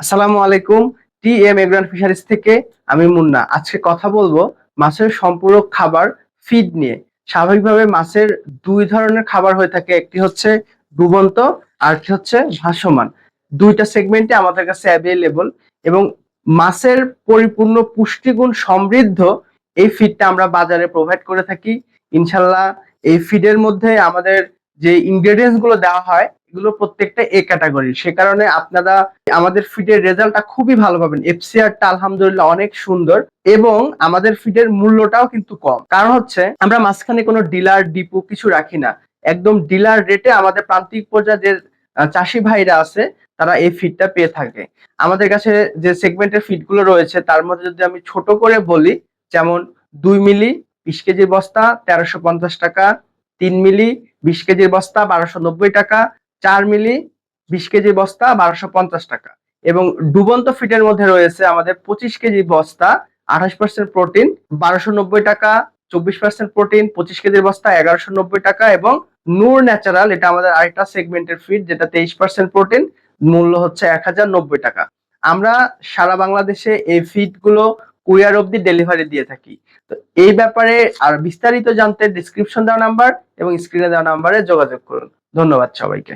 আসসালামু আলাইকুম। TM এগ্রান fisheries থেকে আমি মুন্না। আজকে কথা বলবো মাছের সম্পূরক খাবার ফিড নিয়ে। স্বাভাবিকভাবে মাছের দুই ধরনের খাবার হয়ে থাকে, একটি হচ্ছে ডুবন্ত আর একটি হচ্ছে ভাসমান। দুইটা সেগমেন্টে আমাদের কাছে অ্যাভেলেবল এবং মাছের পরিপূর্ণ পুষ্টিগুণ সমৃদ্ধ এই ফিডটা আমরা বাজারে প্রোভাইড করে থাকি। ইনশাল্লাহ এই ফিডের মধ্যে আমাদের যে ইনগ্রেডিয়েন্টস গুলো দেওয়া হয় এগুলো প্রত্যেকটা এ ক্যাটাগরি, সে কারণে আপনারা আমাদের ফিডের রেজাল্টটা খুবই ভালো পাবেন। এফসিআরটা আলহামদুলিল্লাহ অনেক সুন্দর এবং আমাদের ফিডের মূল্যটাও কিন্তু কম। কারণ হচ্ছে আমরা মাঝখানে কোনো ডিলার ডিপো কিছু রাখি না, একদম ডিলার রেটে আমাদের প্রান্তিক পর্যায়ে যে চাষি ভাইরা আছে তারা এই ফিডটা পেয়ে থাকে। আমাদের কাছে যে সেগমেন্টের ফিড গুলো রয়েছে তার মধ্যে যদি আমি ছোট করে বলি, যেমন 2 মিলি 20 কেজি বস্তা 1350 টাকা, 3 মিলি 20 কেজির বস্তা 1290 টাকা, 4 মিলি 20 কেজি বস্তা 1250 টাকা। এবং ডুবন্ত ফিডের মধ্যে রয়েছে আমাদের 25 কেজি বস্তা 28% প্রোটিন 1290 টাকা, 24% প্রোটিন 25 কেজির বস্তা 1190 টাকা, এবং নূর ন্যাচারাল এটা আমাদের আরেকটা সেগমেন্টের ফিড যেটা 23% প্রোটিন, মূল্য হচ্ছে 1090 টাকা। আমরা সারা বাংলাদেশে এই ফিড গুলো কুরিয়ার অবধি ডেলিভারি দিয়ে থাকি। তো এই ব্যাপারে আর বিস্তারিত জানতে ডিসক্রিপশন দেওয়া নাম্বার এবং স্ক্রিনে দেওয়া নাম্বারে যোগাযোগ করুন। ধন্যবাদ সবাইকে।